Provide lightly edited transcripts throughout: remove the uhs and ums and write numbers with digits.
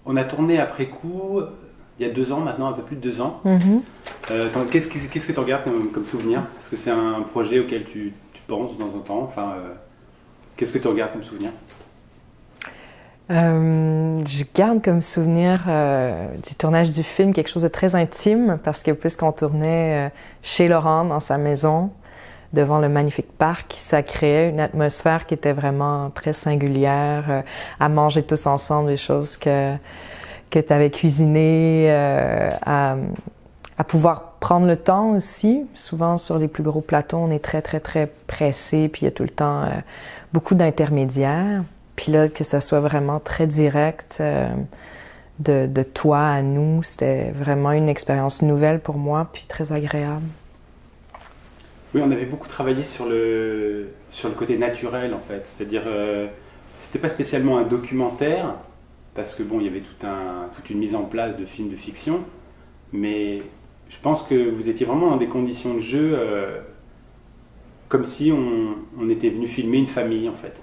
on a tourné après coup, il y a 2 ans maintenant, un peu plus de 2 ans. Qu'est-ce que tu regardes comme souvenir? Est-ce que c'est un projet auquel tu penses de temps en temps? Enfin, qu'est-ce que tu regardes comme souvenir? Je garde comme souvenir du tournage du film quelque chose de très intime parce que puisqu'on tournait chez Laurent dans sa maison devant le magnifique parc, ça créait une atmosphère qui était vraiment très singulière, à manger tous ensemble des choses que tu avais cuisinées, à pouvoir prendre le temps aussi. Souvent sur les plus gros plateaux, on est très très très pressé, puis il y a tout le temps beaucoup d'intermédiaires. Puis là, que ça soit vraiment très direct de toi à nous, c'était vraiment une expérience nouvelle pour moi, puis très agréable. Oui, on avait beaucoup travaillé sur le côté naturel, en fait. C'est-à-dire, c'était pas spécialement un documentaire, parce que bon, il y avait toute une mise en place de films de fiction, mais je pense que vous étiez vraiment dans des conditions de jeu comme si on était venu filmer une famille, en fait.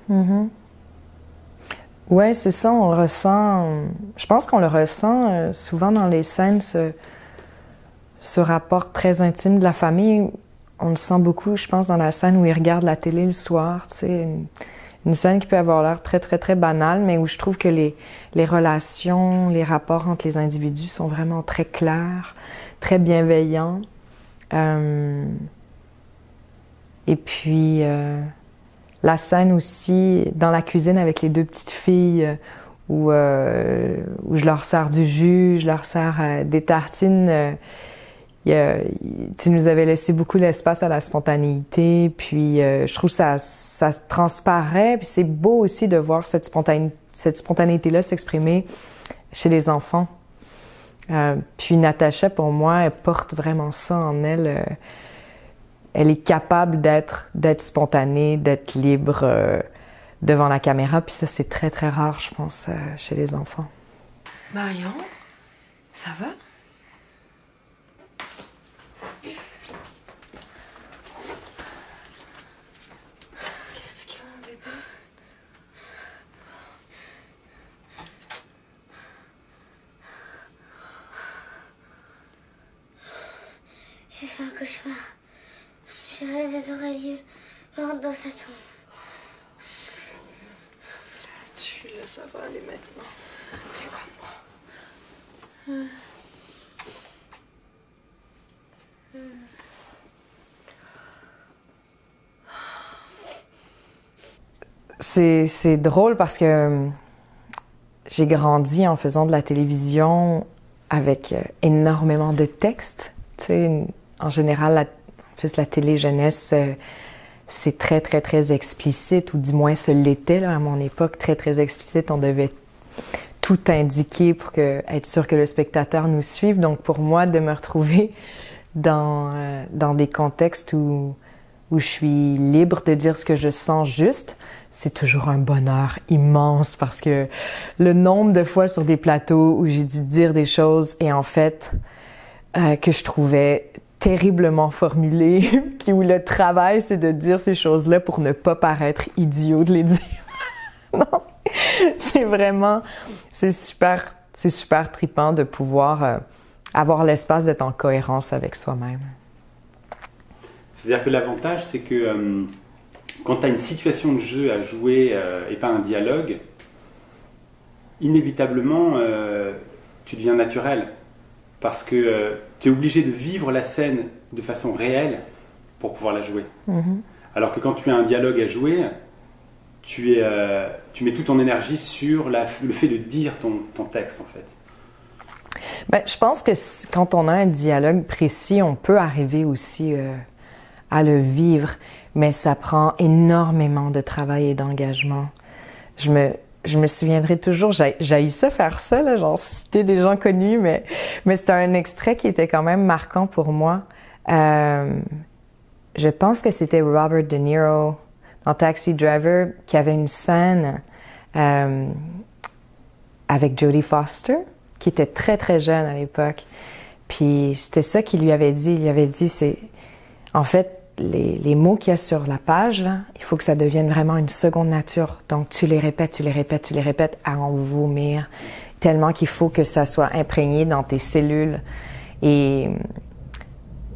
Ouais, c'est ça, on le ressent. Je pense qu'on le ressent souvent dans les scènes, ce rapport très intime de la famille. On le sent beaucoup, je pense, dans la scène où ils regardent la télé le soir, tu sais. Une scène qui peut avoir l'air très, très, très banale, mais où je trouve que les relations, les rapports entre les individus sont vraiment très clairs, très bienveillants. Et puis, la scène aussi dans la cuisine avec les 2 petites filles où je leur sers du jus, je leur sers des tartines. Tu nous avais laissé beaucoup l'espace à la spontanéité, puis je trouve que ça transparaît, puis c'est beau aussi de voir cette spontanéité-là s'exprimer chez les enfants. Puis Natacha, pour moi, elle porte vraiment ça en elle. Elle est capable d'être spontanée, d'être libre devant la caméra, puis ça, c'est très, très rare, je pense, chez les enfants. Marion, ça va? Qu'est-ce qu'il y a, mon bébé? J'ai fait un cauchemar. J'ai rêvé des oreilleux morts dans sa tombe. Là, ça va aller maintenant. Fais comme moi. C'est drôle parce que j'ai grandi en faisant de la télévision avec énormément de textes. Tu sais, en général, plus la télé-jeunesse, c'est très, très, très explicite, ou du moins ce l'était là, à mon époque, très, très explicite. On devait tout indiquer pour être sûr que le spectateur nous suive. Donc pour moi, de me retrouver dans des contextes où je suis libre de dire ce que je sens juste, c'est toujours un bonheur immense parce que le nombre de fois sur des plateaux où j'ai dû dire des choses et en fait que je trouvais terriblement formulées, puis où le travail c'est de dire ces choses-là pour ne pas paraître idiot de les dire. Non, c'est super trippant de pouvoir avoir l'espace d'être en cohérence avec soi-même. C'est-à-dire que l'avantage, c'est que quand tu as une situation de jeu à jouer et pas un dialogue, inévitablement, tu deviens naturel. Parce que tu es obligé de vivre la scène de façon réelle pour pouvoir la jouer. Alors que quand tu as un dialogue à jouer, tu mets toute ton énergie sur le fait de dire ton texte, en fait. Ben, je pense que quand on a un dialogue précis, on peut arriver aussi à le vivre, mais ça prend énormément de travail et d'engagement. Je me souviendrai toujours, j'haïssais faire ça, là, genre citer des gens connus, mais c'était un extrait qui était quand même marquant pour moi. Je pense que c'était Robert De Niro dans Taxi Driver qui avait une scène avec Jodie Foster, qui était très très jeune à l'époque. Puis c'était ça qu'il lui avait dit. Il lui avait dit, c'est en fait les mots qu'il y a sur la page, là, il faut que ça devienne vraiment une seconde nature. Donc tu les répètes à en vomir. tellement qu'il faut que ça soit imprégné dans tes cellules. Et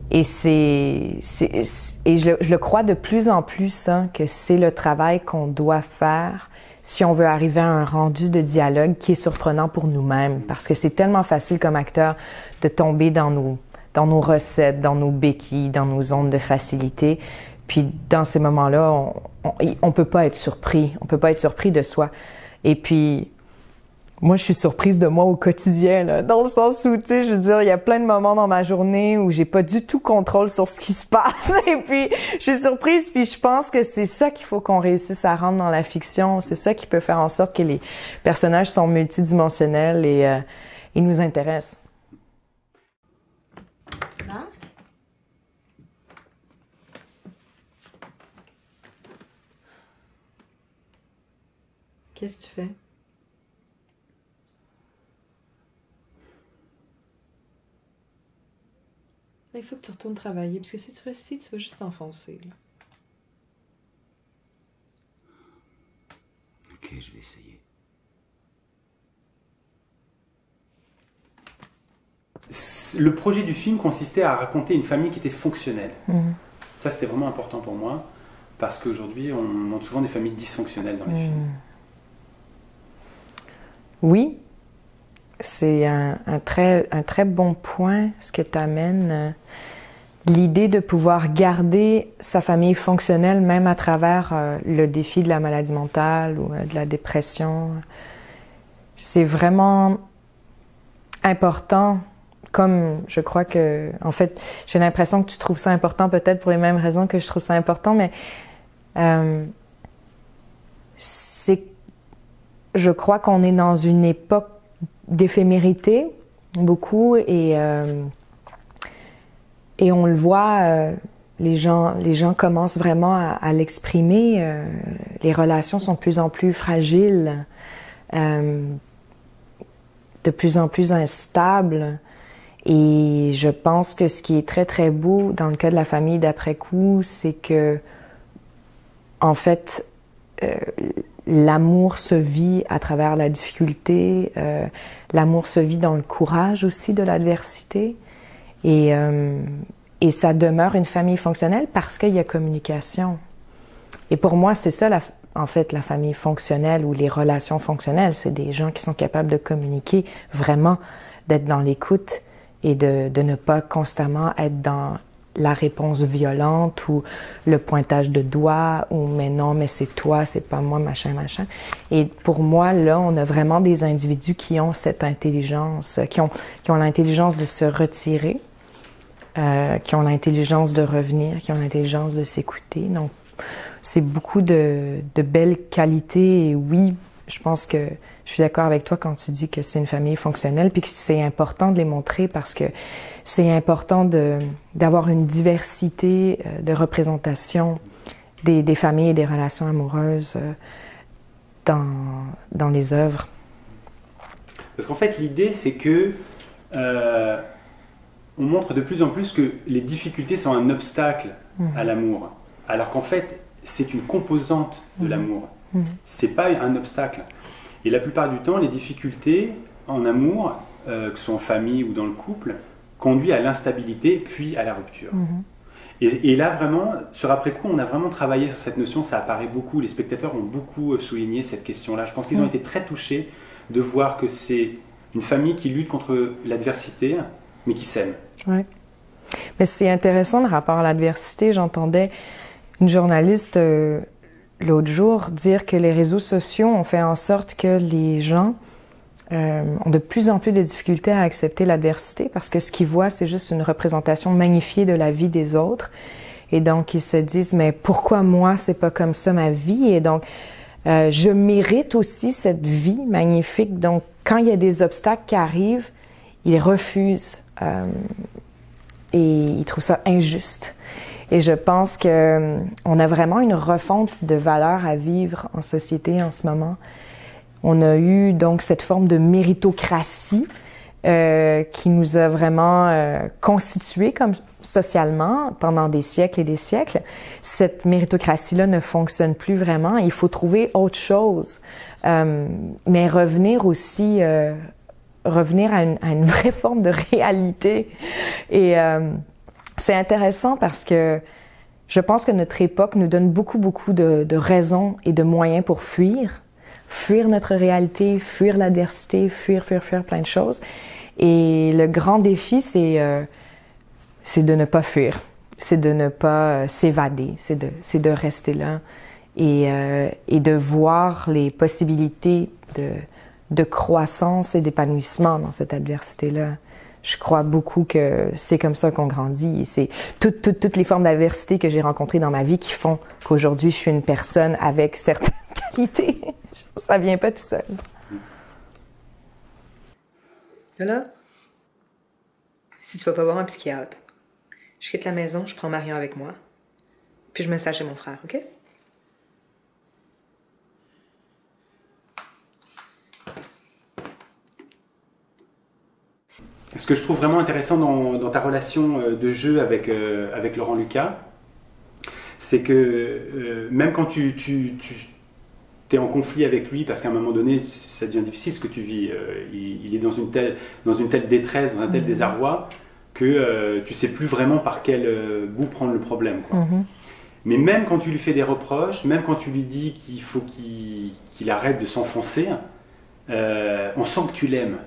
je le crois de plus en plus, hein, que c'est le travail qu'on doit faire si on veut arriver à un rendu de dialogue qui est surprenant pour nous-mêmes. Parce que c'est tellement facile comme acteur de tomber dans nos recettes, dans nos béquilles, dans nos zones de facilité. Puis dans ces moments-là, on peut pas être surpris. On peut pas être surpris de soi. Et puis, moi, je suis surprise de moi au quotidien, là, dans le sens où, tu sais, je veux dire, il y a plein de moments dans ma journée où j'ai pas du tout contrôle sur ce qui se passe. Et puis, je suis surprise, puis je pense que c'est ça qu'il faut qu'on réussisse à rendre dans la fiction. C'est ça qui peut faire en sorte que les personnages sont multidimensionnels et ils nous intéressent. Marc? Qu'est-ce que tu fais? Il faut que tu retournes travailler, parce que si tu restes ici, tu vas juste t'enfoncer, là. Ok, je vais essayer. Le projet du film consistait à raconter une famille qui était fonctionnelle. Ça, c'était vraiment important pour moi, parce qu'aujourd'hui, on montre souvent des familles dysfonctionnelles dans les films. Oui, c'est un très bon point, ce que tu amènes. L'idée de pouvoir garder sa famille fonctionnelle, même à travers le défi de la maladie mentale ou de la dépression, c'est vraiment important. Comme je crois que, en fait, j'ai l'impression que tu trouves ça important, peut-être pour les mêmes raisons que je trouve ça important, mais je crois qu'on est dans une époque d'éphémérité, beaucoup, et on le voit, les gens commencent vraiment à l'exprimer. Les relations sont de plus en plus fragiles, de plus en plus instables. Et je pense que ce qui est très, très beau dans le cas de la famille d'après-coup, c'est que, en fait, l'amour se vit à travers la difficulté, l'amour se vit dans le courage aussi de l'adversité. Et ça demeure une famille fonctionnelle parce qu'il y a communication. Et pour moi, c'est ça, en fait, la famille fonctionnelle ou les relations fonctionnelles. C'est des gens qui sont capables de communiquer vraiment, d'être dans l'écoute et de ne pas constamment être dans la réponse violente ou le pointage de doigts ou « mais non, mais c'est toi, c'est pas moi, machin, machin ». Et pour moi, là, on a vraiment des individus qui ont cette intelligence, qui ont l'intelligence de se retirer, qui ont l'intelligence de revenir, qui ont l'intelligence de s'écouter. Donc, c'est beaucoup de belles qualités. Et oui, je pense que je suis d'accord avec toi quand tu dis que c'est une famille fonctionnelle, puis que c'est important de les montrer parce que c'est important d'avoir une diversité de représentation des familles et des relations amoureuses dans les œuvres. Parce qu'en fait, l'idée, c'est que on montre de plus en plus que les difficultés sont un obstacle à l'amour, alors qu'en fait, c'est une composante de l'amour. C'est pas un obstacle. Et la plupart du temps, les difficultés en amour, que ce soit en famille ou dans le couple, conduisent à l'instabilité puis à la rupture. Et là, vraiment, sur après-coup, on a vraiment travaillé sur cette notion, ça apparaît beaucoup, les spectateurs ont beaucoup souligné cette question-là. Je pense qu'ils ont été très touchés de voir que c'est une famille qui lutte contre l'adversité, mais qui s'aime. Oui. Mais c'est intéressant le rapport à l'adversité. J'entendais une journaliste l'autre jour dire que les réseaux sociaux ont fait en sorte que les gens ont de plus en plus de difficultés à accepter l'adversité parce que ce qu'ils voient, c'est juste une représentation magnifiée de la vie des autres. Et donc, ils se disent, mais pourquoi moi, c'est pas comme ça ma vie? Et donc, je mérite aussi cette vie magnifique. Donc, quand il y a des obstacles qui arrivent, ils refusent et ils trouvent ça injuste. Et je pense que on a vraiment une refonte de valeurs à vivre en société en ce moment. On a eu donc cette forme de méritocratie qui nous a vraiment constitués comme socialement pendant des siècles et des siècles. Cette méritocratie-là ne fonctionne plus vraiment. Il faut trouver autre chose, mais revenir aussi revenir à une vraie forme de réalité. Et c'est intéressant parce que je pense que notre époque nous donne beaucoup de raisons et de moyens pour fuir. Fuir notre réalité, fuir l'adversité, fuir plein de choses. Et le grand défi, c'est de ne pas fuir, c'est de ne pas s'évader, c'est de rester là et de voir les possibilités de croissance et d'épanouissement dans cette adversité-là. Je crois beaucoup que c'est comme ça qu'on grandit. C'est toutes les formes d'adversité que j'ai rencontrées dans ma vie qui font qu'aujourd'hui, je suis une personne avec certaines qualités. Ça vient pas tout seul. Là, si tu vas pas voir un psychiatre, je quitte la maison, je prends Marion avec moi, puis je m'installe chez mon frère, OK? Ce que je trouve vraiment intéressant dans ta relation de jeu avec Laurent Lucas, c'est que même quand tu es en conflit avec lui, parce qu'à un moment donné, ça devient difficile ce que tu vis, il est dans une telle détresse, dans un tel désarroi, que tu ne sais plus vraiment par quel bout prendre le problème, quoi. Mais même quand tu lui fais des reproches, même quand tu lui dis qu'il faut qu'il arrête de s'enfoncer, on sent que tu l'aimes.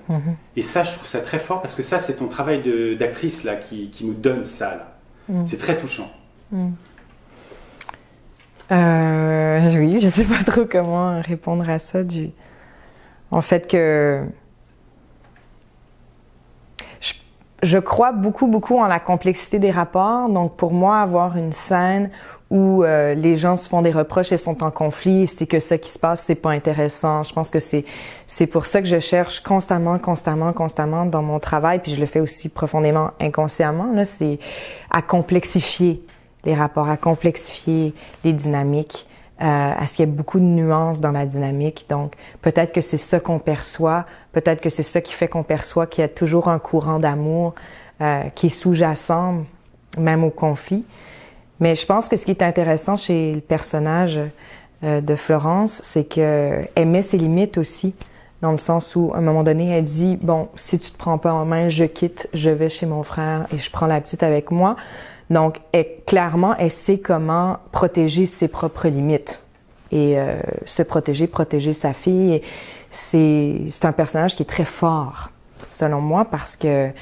Et ça, je trouve ça très fort, parce que ça, c'est ton travail d'actrice là qui nous donne ça. C'est très touchant. Oui, je sais pas trop comment répondre à ça. En fait que je crois beaucoup en la complexité des rapports. Donc pour moi, avoir une scène où les gens se font des reproches et sont en conflit, c'est que ce qui se passe, c'est pas intéressant. Je pense que c'est pour ça que je cherche constamment dans mon travail, puis je le fais aussi profondément inconsciemment, là, c'est à complexifier les rapports, à complexifier les dynamiques, à ce qu'il y ait beaucoup de nuances dans la dynamique. Donc, peut-être que c'est ça qu'on perçoit, peut-être que c'est ça qui fait qu'on perçoit qu'il y a toujours un courant d'amour qui est sous-jacent, même au conflit. Mais je pense que ce qui est intéressant chez le personnage de Florence, c'est qu'elle met ses limites aussi, dans le sens où, à un moment donné, elle dit « Bon, si tu te prends pas en main, je quitte, je vais chez mon frère et je prends la petite avec moi. » Donc, clairement, elle sait comment protéger ses propres limites et se protéger sa fille. Et c'est un personnage qui est très fort, selon moi, parce qu'elle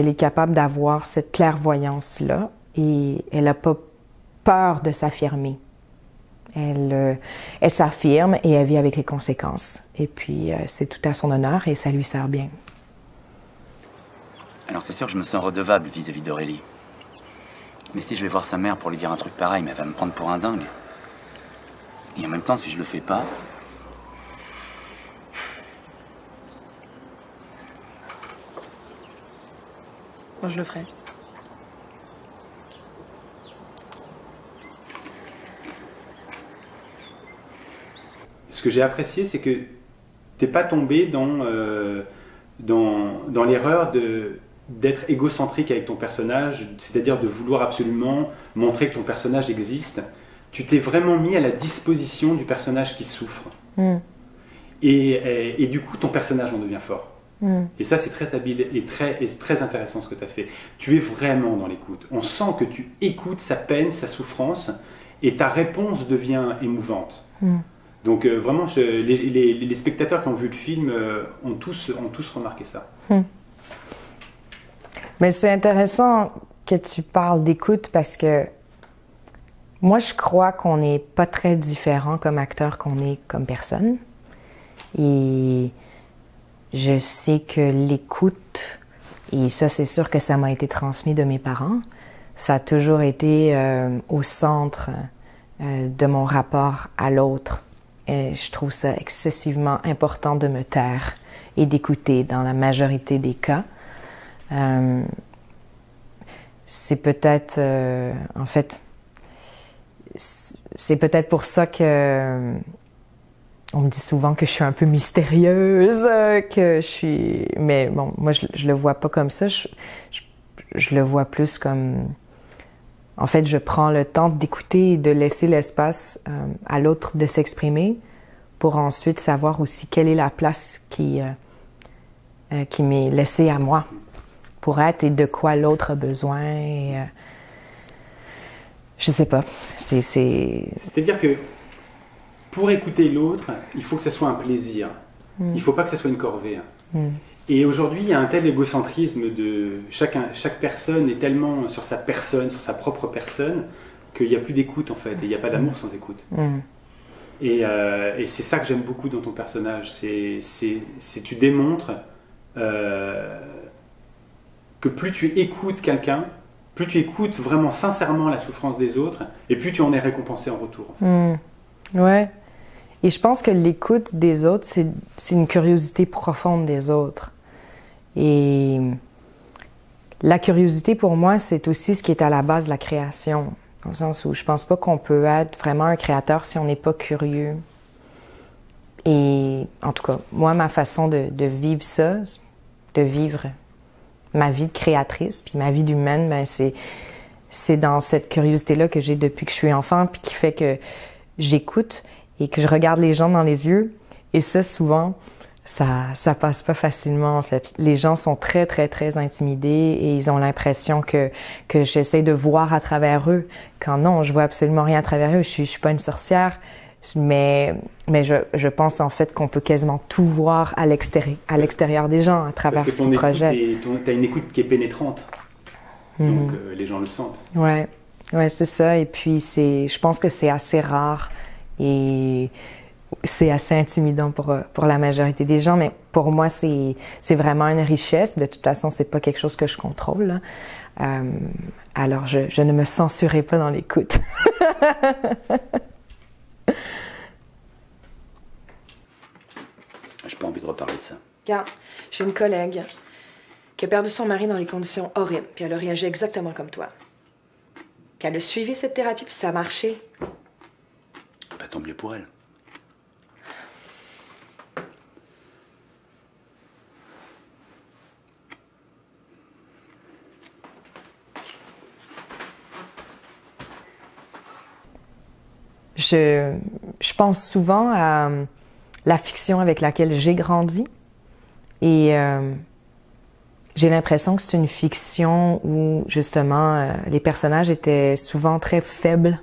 est capable d'avoir cette clairvoyance-là et elle n'a pas peur de s'affirmer. Elle s'affirme et elle vit avec les conséquences. Et puis, c'est tout à son honneur et ça lui sert bien. Alors c'est sûr que je me sens redevable vis-à-vis d'Aurélie. Mais si je vais voir sa mère pour lui dire un truc pareil, mais elle va me prendre pour un dingue. Et en même temps, si je le fais pas... Moi, je le ferai. Ce que j'ai apprécié, c'est que t'es pas tombé dans l'erreur d'être égocentrique avec ton personnage, c'est-à-dire de vouloir absolument montrer que ton personnage existe. Tu t'es vraiment mis à la disposition du personnage qui souffre. Et du coup, ton personnage en devient fort. Et ça, c'est très habile et très intéressant ce que tu as fait. Tu es vraiment dans l'écoute. On sent que tu écoutes sa peine, sa souffrance, et ta réponse devient émouvante. Donc vraiment, les spectateurs qui ont vu le film ont tous remarqué ça. Mais c'est intéressant que tu parles d'écoute parce que moi, je crois qu'on n'est pas très différent comme acteur qu'on est comme personne. Et je sais que l'écoute, et ça, c'est sûr que ça m'a été transmis de mes parents, ça a toujours été au centre de mon rapport à l'autre. Et je trouve ça excessivement important de me taire et d'écouter dans la majorité des cas. C'est peut-être, en fait, c'est peut-être pour ça que on me dit souvent que je suis un peu mystérieuse, que je suis... Mais bon, moi, je le vois pas comme ça. Je le vois plus comme... En fait, je prends le temps d'écouter et de laisser l'espace à l'autre de s'exprimer pour ensuite savoir aussi quelle est la place qui m'est laissée à moi pour être et de quoi l'autre a besoin. Et, je sais pas. C'est-à-dire que pour écouter l'autre, il faut que ce soit un plaisir. Il ne faut pas que ce soit une corvée. Et aujourd'hui, il y a un tel égocentrisme de chaque personne est tellement sur sa personne, sur sa propre personne, qu'il n'y a plus d'écoute en fait, et il n'y a pas d'amour sans écoute. Et c'est ça que j'aime beaucoup dans ton personnage, c'est tu démontres que plus tu écoutes quelqu'un, plus tu écoutes vraiment sincèrement la souffrance des autres, et plus tu en es récompensé en retour. Ouais. Et je pense que l'écoute des autres, c'est une curiosité profonde des autres. Et la curiosité, pour moi, c'est aussi ce qui est à la base de la création. Dans le sens où je pense pas qu'on peut être vraiment un créateur si on n'est pas curieux. Et en tout cas, moi, ma façon de vivre ça, de vivre ma vie de créatrice, puis ma vie d'humaine, ben c'est dans cette curiosité-là que j'ai depuis que je suis enfant, puis qui fait que j'écoute et que je regarde les gens dans les yeux. Et ça, souvent, ça passe pas facilement, en fait. Les gens sont très, très, très intimidés et ils ont l'impression que j'essaie de voir à travers eux. Quand non, je vois absolument rien à travers eux. Je suis pas une sorcière. Mais je pense en fait qu'on peut quasiment tout voir à l'extérieur des gens, à travers ce qu'ils projettent. Tu as une écoute qui est pénétrante, donc les gens le sentent. Ouais, c'est ça. Et puis je pense que c'est assez rare et c'est assez intimidant pour la majorité des gens. Mais pour moi, c'est vraiment une richesse. De toute façon, c'est pas quelque chose que je contrôle, là. Alors, je ne me censurerai pas dans l'écoute. J'ai pas envie de reparler de ça. Regarde, j'ai une collègue qui a perdu son mari dans des conditions horribles, puis elle a réagi exactement comme toi. Puis elle a suivi cette thérapie, puis ça a marché. Bah, tant mieux pour elle. Je pense souvent à la fiction avec laquelle j'ai grandi et j'ai l'impression que c'est une fiction où justement les personnages étaient souvent très faibles.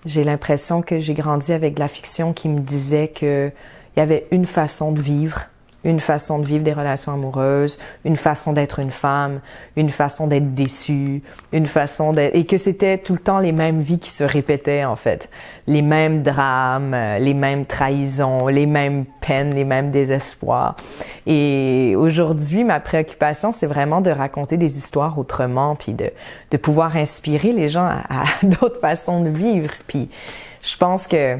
J'ai l'impression que j'ai grandi avec de la fiction qui me disait qu'il y avait une façon de vivre des relations amoureuses, une façon d'être une femme, une façon d'être déçue, et que c'était tout le temps les mêmes vies qui se répétaient en fait, les mêmes drames, les mêmes trahisons, les mêmes peines, les mêmes désespoirs. Et aujourd'hui, ma préoccupation, c'est vraiment de raconter des histoires autrement, puis de pouvoir inspirer les gens à d'autres façons de vivre. Puis je pense que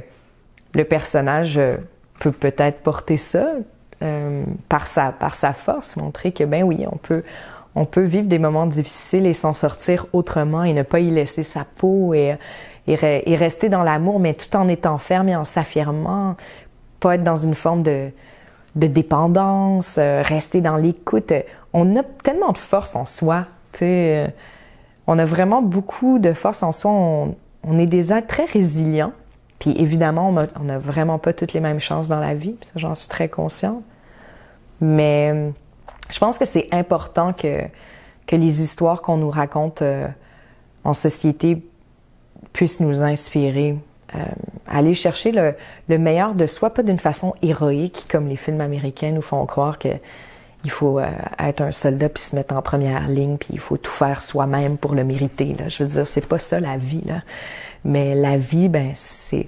le personnage peut peut-être porter ça. Par sa force, montrer que ben oui, on peut vivre des moments difficiles et s'en sortir autrement et ne pas y laisser sa peau et rester dans l'amour, mais tout en étant ferme et en s'affirmant, pas être dans une forme de dépendance, rester dans l'écoute. On a tellement de force en soi, tu sais, on a vraiment beaucoup de force en soi, on est des êtres très résilients. Puis évidemment, on n'a vraiment pas toutes les mêmes chances dans la vie, ça j'en suis très consciente. Mais je pense que c'est important que les histoires qu'on nous raconte en société puissent nous inspirer. Aller chercher le meilleur de soi, pas d'une façon héroïque, comme les films américains nous font croire qu'il faut être un soldat puis se mettre en première ligne, puis il faut tout faire soi-même pour le mériter, là. Je veux dire, c'est pas ça la vie, là. Mais la vie, ben, c'est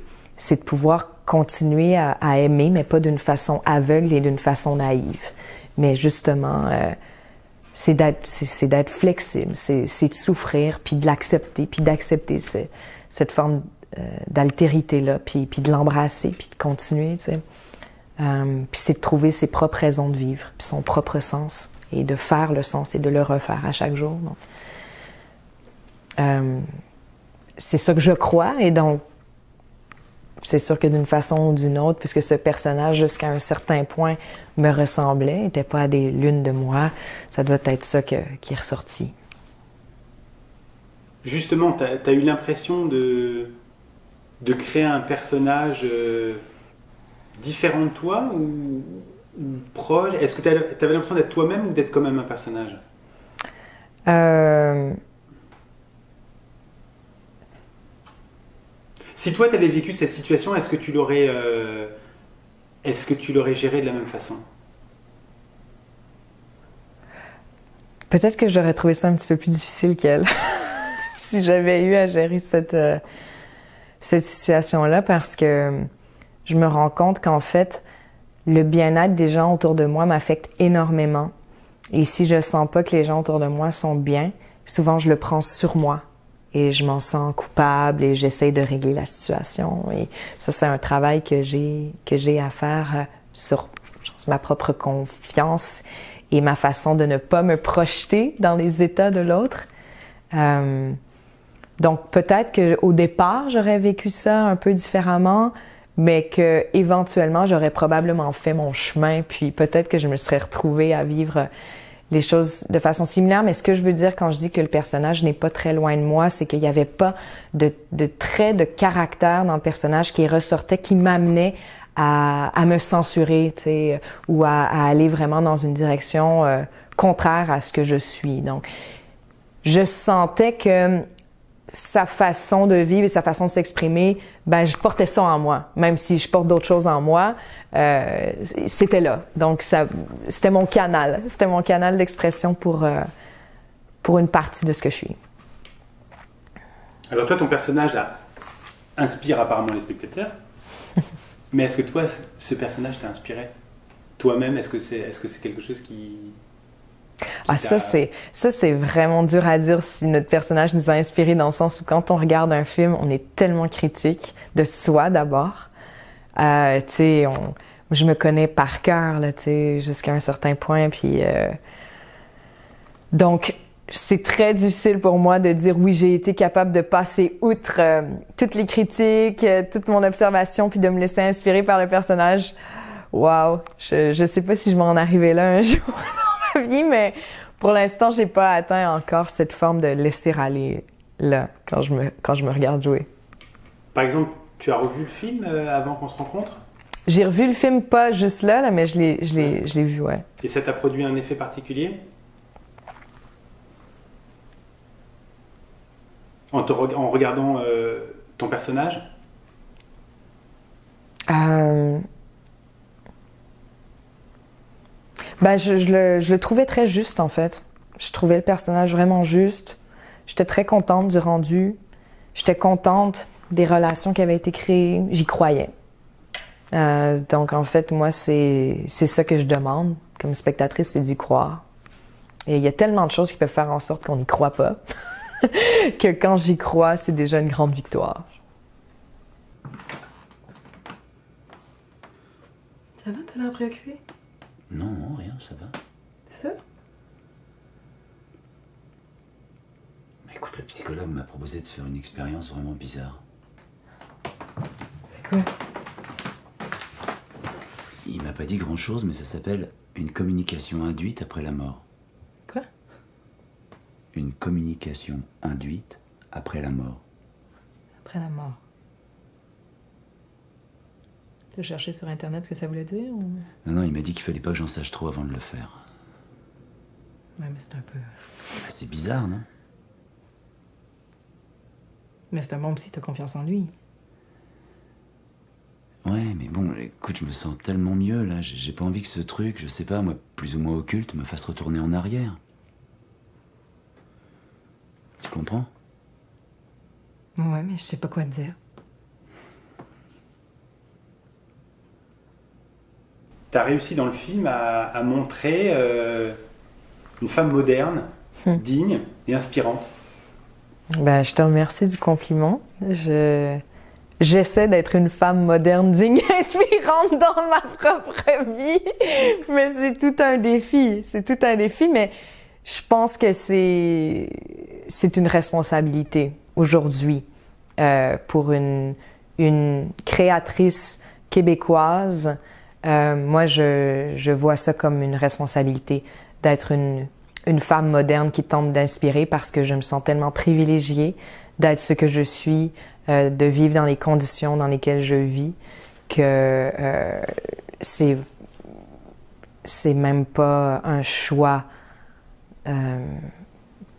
de pouvoir continuer à aimer, mais pas d'une façon aveugle et d'une façon naïve. Mais justement, c'est d'être flexible, c'est de souffrir, puis de l'accepter, puis d'accepter cette forme d'altérité-là, puis de l'embrasser, puis de continuer, tu sais. Puis c'est de trouver ses propres raisons de vivre, puis son propre sens, et de faire le sens et de le refaire à chaque jour. Donc, c'est ça que je crois, et donc c'est sûr que d'une façon ou d'une autre, puisque ce personnage, jusqu'à un certain point, me ressemblait, n'était pas à des lunes de moi, ça doit être ça qui est ressorti. Justement, tu as eu l'impression de créer un personnage différent de toi ou proche? Est-ce que tu avais l'impression d'être toi-même ou d'être quand même un personnage? Si toi, tu avais vécu cette situation, est-ce que tu l'aurais géré de la même façon? Peut-être que j'aurais trouvé ça un petit peu plus difficile qu'elle si j'avais eu à gérer cette situation-là, parce que je me rends compte qu'en fait, le bien-être des gens autour de moi m'affecte énormément. Et si je sens pas que les gens autour de moi sont bien, souvent je le prends sur moi et je m'en sens coupable et j'essaie de régler la situation. Et ça, c'est un travail que j'ai à faire sur ma propre confiance et ma façon de ne pas me projeter dans les états de l'autre. Donc peut-être qu'au départ, j'aurais vécu ça un peu différemment, mais que éventuellement j'aurais probablement fait mon chemin, puis peut-être que je me serais retrouvée à vivre les choses de façon similaire. Mais ce que je veux dire quand je dis que le personnage n'est pas très loin de moi, c'est qu'il n'y avait pas de traits de caractère dans le personnage qui ressortait, qui m'amenait à me censurer, tu sais, ou à aller vraiment dans une direction contraire à ce que je suis. Donc, je sentais que sa façon de vivre et sa façon de s'exprimer, ben je portais ça en moi. Même si je porte d'autres choses en moi, c'était là. Donc, c'était mon canal. C'était mon canal d'expression pour une partie de ce que je suis. Alors toi, ton personnage là, inspire apparemment les spectateurs. Mais est-ce que toi, ce personnage t'a inspiré? Toi-même, est-ce que c'est quelque chose qui ça c'est vraiment dur à dire si notre personnage nous a inspiré, dans le sens où quand on regarde un film, on est tellement critique de soi d'abord. Tu sais, je me connais par cœur, là, tu sais, jusqu'à un certain point, puis donc c'est très difficile pour moi de dire oui, j'ai été capable de passer outre toutes les critiques, toute mon observation, puis de me laisser inspirer par le personnage. Wow, je sais pas si je vais en arriver là un jour dans ma vie, mais pour l'instant, j'ai pas atteint encore cette forme de laisser aller là quand je me regarde jouer. Par exemple, tu as revu le film avant qu'on se rencontre? J'ai revu le film pas juste là, mais je l'ai vu, ouais. Et ça t'a produit un effet particulier? En regardant ton personnage? Ben, je le trouvais très juste, en fait. Je trouvais le personnage vraiment juste. J'étais très contente du rendu. J'étais contente des relations qui avaient été créées. J'y croyais. Donc, en fait, moi, c'est ça que je demande comme spectatrice, c'est d'y croire. Et il y a tellement de choses qui peuvent faire en sorte qu'on n'y croit pas. Que quand j'y crois, c'est déjà une grande victoire. Ça va, t'as l'air préoccupé? Non, rien, ça va. C'est ça? Écoute, le psychologue m'a proposé de faire une expérience vraiment bizarre. C'est quoi? Il m'a pas dit grand-chose, mais ça s'appelle une communication induite après la mort. Quoi? Une communication induite après la mort. Après la mort. Tu as cherché sur Internet ce que ça voulait dire ou... Non, il m'a dit qu'il fallait pas que j'en sache trop avant de le faire. Ouais, mais c'est un peu... Bah, c'est bizarre, non? Mais c'est un bon psy, t'as confiance en lui. Ouais, mais bon, écoute, je me sens tellement mieux, là. J'ai pas envie que ce truc, je sais pas, moi, plus ou moins occulte, me fasse retourner en arrière. Tu comprends? Ouais, mais je sais pas quoi te dire. Tu as réussi dans le film à montrer une femme moderne, digne et inspirante. Ben, je te remercie du compliment. J'essaie d'être une femme moderne, digne et inspirante dans ma propre vie, mais c'est tout un défi. C'est tout un défi, mais je pense que c'est une responsabilité aujourd'hui pour une créatrice québécoise. Moi, je vois ça comme une responsabilité d'être une femme moderne qui tente d'inspirer, parce que je me sens tellement privilégiée d'être ce que je suis, de vivre dans les conditions dans lesquelles je vis, que c'est même pas un choix.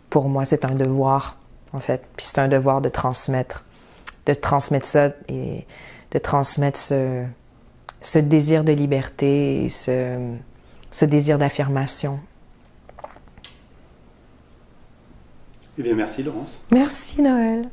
Pour moi, c'est un devoir, en fait. Puis c'est un devoir de transmettre ça et de transmettre ce désir de liberté et ce désir d'affirmation. Eh bien, merci Laurence. Merci Noël.